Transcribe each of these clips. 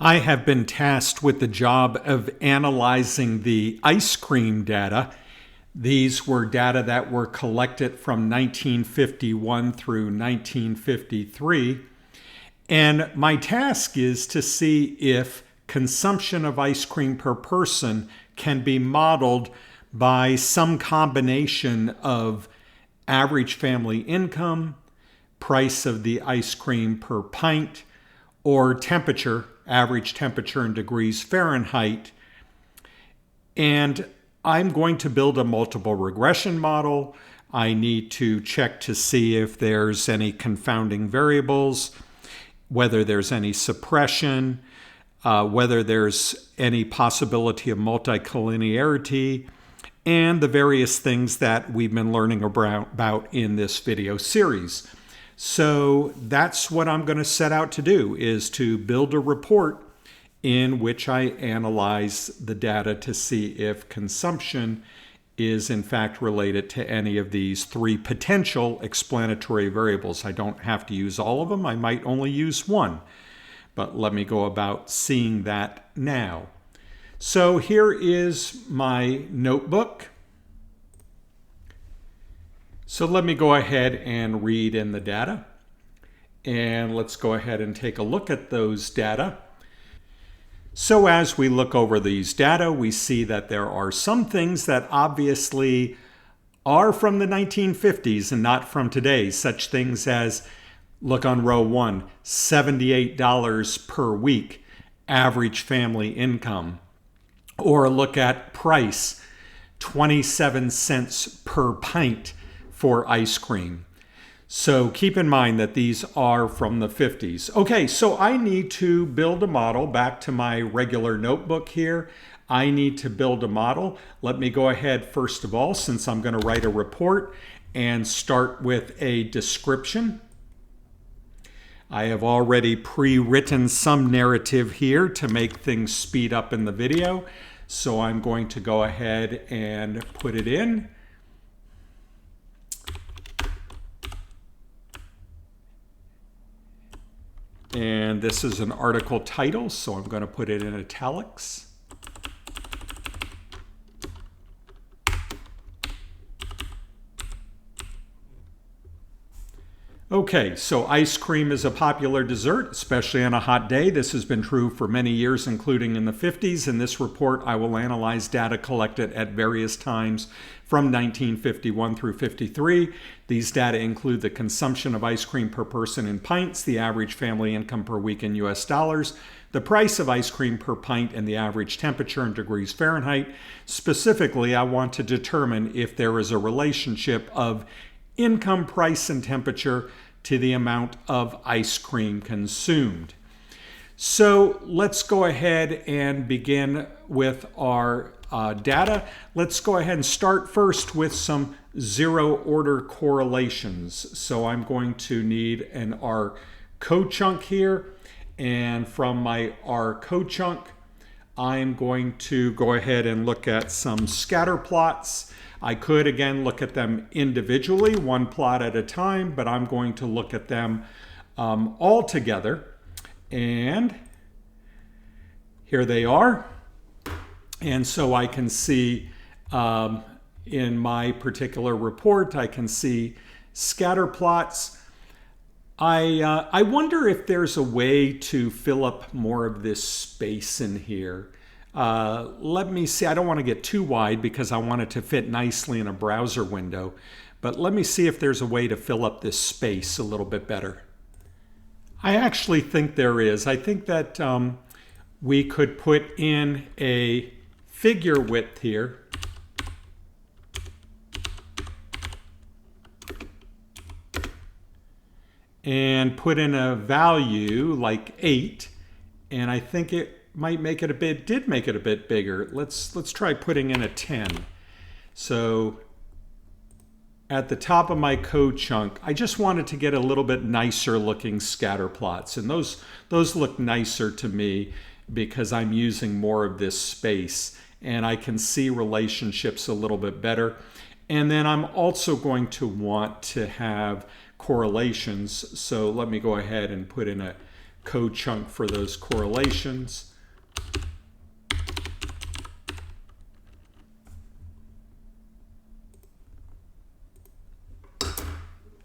I have been tasked with the job of analyzing the ice cream data. These were data that were collected from 1951 through 1953. And my task is to see if consumption of ice cream per person can be modeled by some combination of average family income, price of the ice cream per pint, or temperature, average temperature in degrees Fahrenheit. And I'm going to build a multiple regression model. I need to check to see if there's any confounding variables, whether there's any suppression, whether there's any possibility of multicollinearity, and the various things that we've been learning about in this video series. So that's what I'm going to set out to do, is to build a report in which I analyze the data to see if consumption is in fact related to any of these three potential explanatory variables. I don't have to use all of them. I might only use one, but let me go about seeing that now. So here is my notebook. So let me go ahead and read in the data. And let's go ahead and take a look at those data. So as we look over these data, we see that there are some things that obviously are from the 1950s and not from today, such things as, look on row 1, $78 per week, average family income. Or look at price, 27 cents per pint for ice cream. So keep in mind that these are from the 50s. Okay, so I need to build a model. Back to my regular notebook here. I need to build a model. Let me go ahead first of all, since I'm going to write a report, and start with a description. I have already pre-written some narrative here to make things speed up in the video. So I'm going to go ahead and put it in. And this is an article title, so I'm going to put it in italics. Okay, so ice cream is a popular dessert, especially on a hot day. This has been true for many years, including in the 50s. In this report, I will analyze data collected at various times from 1951 through 53. These data include the consumption of ice cream per person in pints, the average family income per week in US dollars, the price of ice cream per pint, and the average temperature in degrees Fahrenheit. Specifically, I want to determine if there is a relationship of income, price, and temperature to the amount of ice cream consumed. So let's go ahead and begin with our data. Let's go ahead and start first with some zero order correlations. So I'm going to need an R cochunk here. And from my R cochunk, I'm going to go ahead and look at some scatter plots. I could, again, look at them individually, one plot at a time, but I'm going to look at them all together. And here they are. And so I can see in my particular report, I can see scatter plots. I wonder if there's a way to fill up more of this space in here. Let me see. I don't want to get too wide because I want it to fit nicely in a browser window. But let me see if there's a way to fill up this space a little bit better. I actually think there is. I think that we could put in a figure width here. And put in a value like 8. And I think it might make it a bit, did make it a bit bigger. Let's try putting in a 10. So at the top of my code chunk, I just wanted to get a little bit nicer looking scatter plots. And those look nicer to me because I'm using more of this space and I can see relationships a little bit better. And then I'm also going to want to have correlations. So let me go ahead and put in a code chunk for those correlations.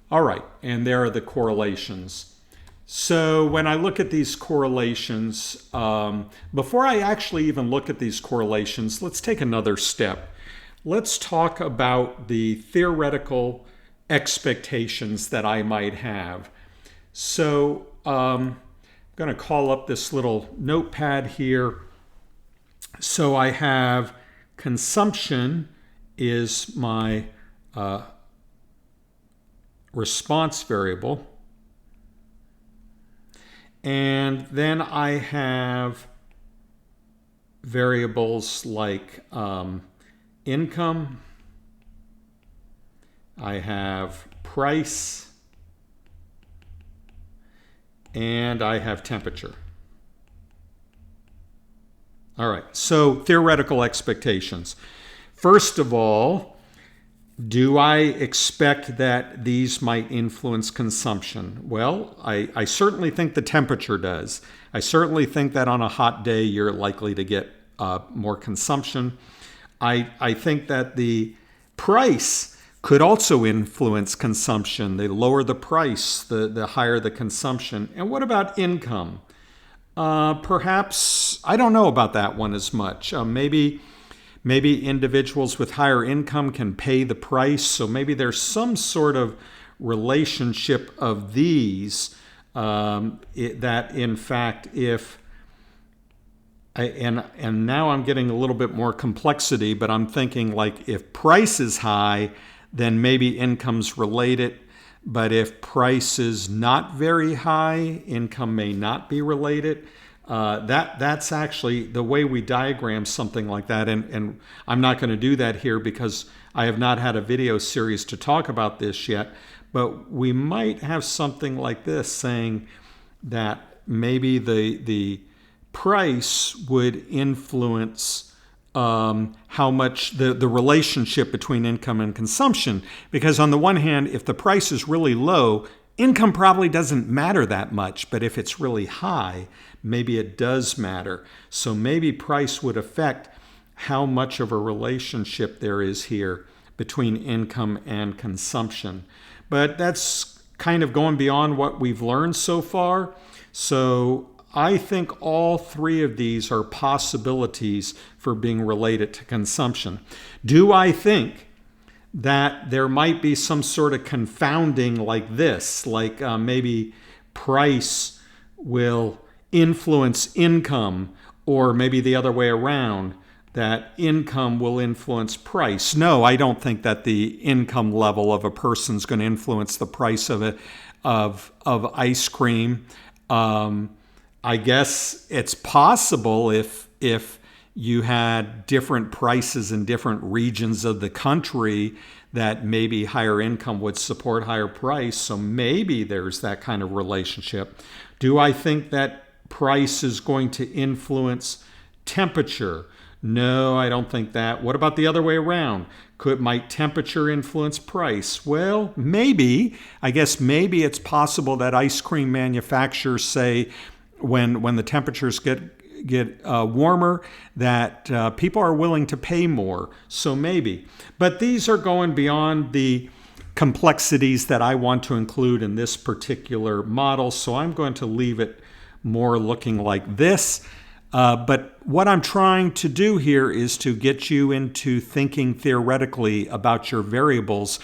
All right, and there are the correlations. So when I look at these correlations, before I actually even look at these correlations, let's take another step. Let's talk about the theoretical expectations that I might have. So I'm going to call up this little notepad here. So I have consumption is my response variable. And then I have variables like income. I have price. And I have temperature. All right, so theoretical expectations. First of all, do I expect that these might influence consumption? Well, I certainly think the temperature does. I certainly think that on a hot day, you're likely to get more consumption. I think that the price could also influence consumption. The lower the price, the higher the consumption. And what about income? Perhaps, I don't know about that one as much. Maybe individuals with higher income can pay the price. So maybe there's some sort of relationship of these that in fact and now I'm getting a little bit more complexity, but I'm thinking like if price is high, then maybe income's related. But if price is not very high, income may not be related. That's actually the way we diagram something like that. And I'm not going to do that here because I have not had a video series to talk about this yet. But we might have something like this saying that maybe the price would influence how much the relationship between income and consumption. Because on the one hand, if the price is really low, income probably doesn't matter that much. But if it's really high, maybe it does matter. So maybe price would affect how much of a relationship there is here between income and consumption. But that's kind of going beyond what we've learned so far. So I think all three of these are possibilities for being related to consumption. Do I think that there might be some sort of confounding like this, like maybe price will influence income, or maybe the other way around, that income will influence price? No, I don't think that the income level of a person is going to influence the price of ice cream. I guess it's possible if you had different prices in different regions of the country that maybe higher income would support higher price. So maybe there's that kind of relationship. Do I think that price is going to influence temperature? No, I don't think that. What about the other way around? Might temperature influence price? Well, maybe. I guess maybe it's possible that ice cream manufacturers say when the temperatures get warmer, that people are willing to pay more. So maybe. But these are going beyond the complexities that I want to include in this particular model. So I'm going to leave it more looking like this. But what I'm trying to do here is to get you into thinking theoretically about your variables.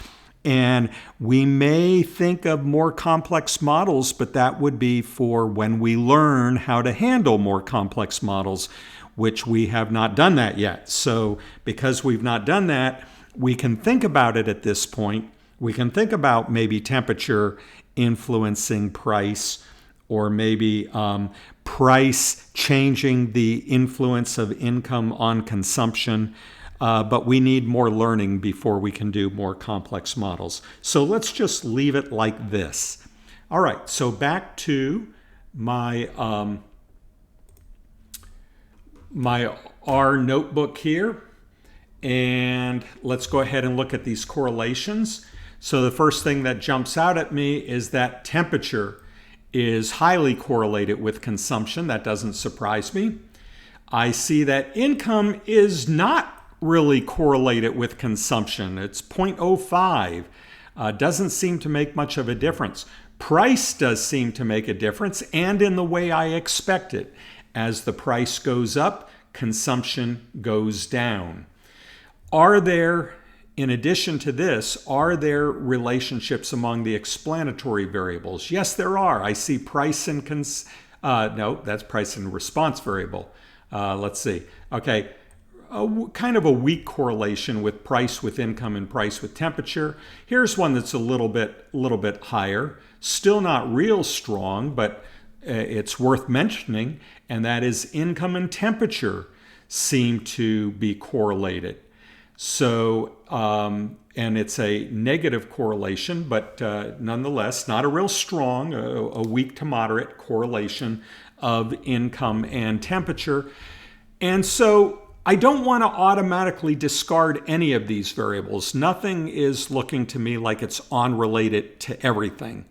And we may think of more complex models, but that would be for when we learn how to handle more complex models, which we have not done that yet. So because we've not done that, we can think about it at this point. We can think about maybe temperature influencing price, or maybe price changing the influence of income on consumption. But we need more learning before we can do more complex models. So let's just leave it like this. All right, so back to my R notebook here. And let's go ahead and look at these correlations. So the first thing that jumps out at me is that temperature is highly correlated with consumption. That doesn't surprise me. I see that income is not really correlated with consumption. It's 0.05. Doesn't seem to make much of a difference. Price does seem to make a difference, and in the way I expect it. As the price goes up, consumption goes down. Are there, in addition to this, are there relationships among the explanatory variables? Yes, there are. I see price and no, that's price and response variable. Let's see. Okay, kind of a weak correlation with price with income and price with temperature. Here's one that's a little bit higher. Still not real strong, but it's worth mentioning, and that is income and temperature seem to be correlated. So, and it's a negative correlation, but nonetheless, not a real strong, a weak to moderate correlation of income and temperature. And so I don't want to automatically discard any of these variables. Nothing is looking to me like it's unrelated to everything.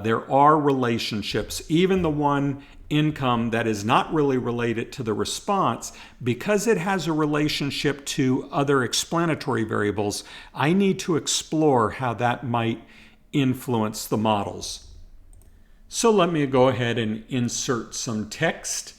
There are relationships, even the one income that is not really related to the response, because it has a relationship to other explanatory variables. I need to explore how that might influence the models. So let me go ahead and insert some text.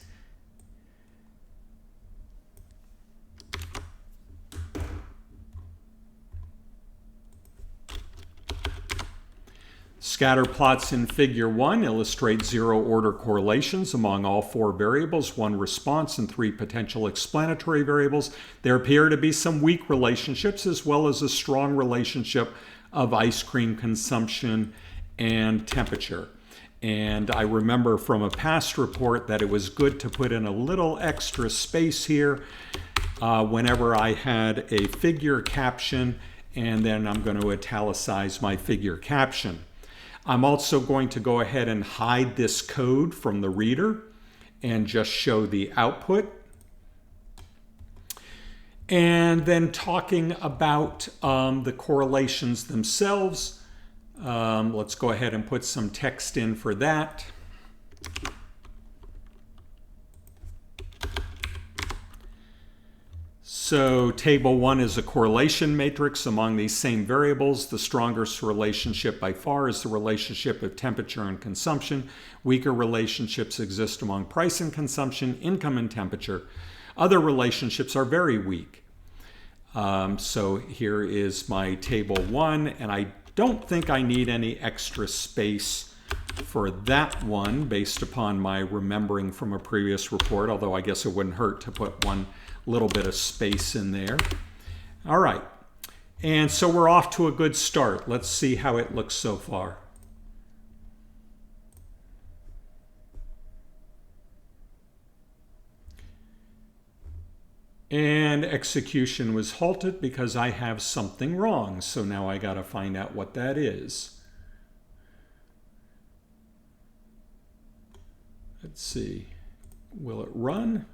Scatter plots in Figure 1 illustrate zero-order correlations among all four variables, one response and three potential explanatory variables. There appear to be some weak relationships as well as a strong relationship of ice cream consumption and temperature. And I remember from a past report that it was good to put in a little extra space here whenever I had a figure caption, and then I'm going to italicize my figure caption. I'm also going to go ahead and hide this code from the reader and just show the output. And then talking about the correlations themselves, let's go ahead and put some text in for that. So table 1 is a correlation matrix among these same variables. The strongest relationship by far is the relationship of temperature and consumption. Weaker relationships exist among price and consumption, income and temperature. Other relationships are very weak. So here is my table 1, and I don't think I need any extra space for that one based upon my remembering from a previous report, although I guess it wouldn't hurt to put one little bit of space in there. All right, and so we're off to a good start. Let's see how it looks so far. And execution was halted because I have something wrong. So now I got to find out what that is. Let's see. Will it run?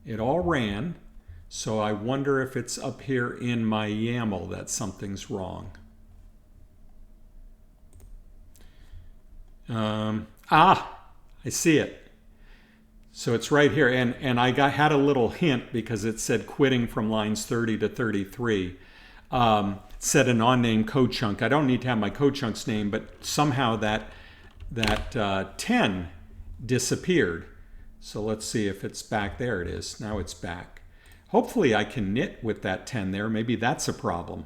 It all ran. So I wonder if it's up here in my YAML that something's wrong. I see it. So it's right here, and I had a little hint because it said quitting from lines 30 to 33. It said a non-named code chunk. I don't need to have my code chunk's name, but somehow that 10 disappeared. So let's see if it's back. There it is. Now it's back. Hopefully I can knit with that 10 there. Maybe that's a problem.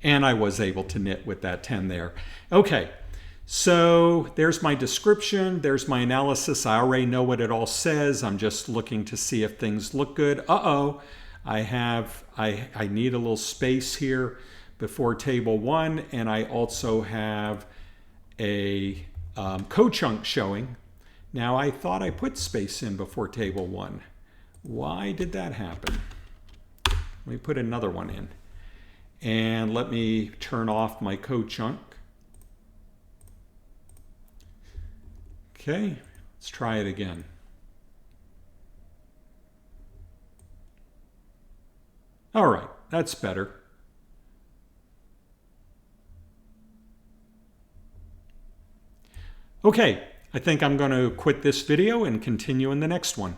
And I was able to knit with that 10 there. Okay. So there's my description, there's my analysis. I already know what it all says. I'm just looking to see if things look good. Uh-oh, I need a little space here before table 1, and I also have a code chunk showing. Now I thought I put space in before table 1. Why did that happen? Let me put another one in. And let me turn off my code chunk. Okay, let's try it again. All right, that's better. Okay, I think I'm going to quit this video and continue in the next one.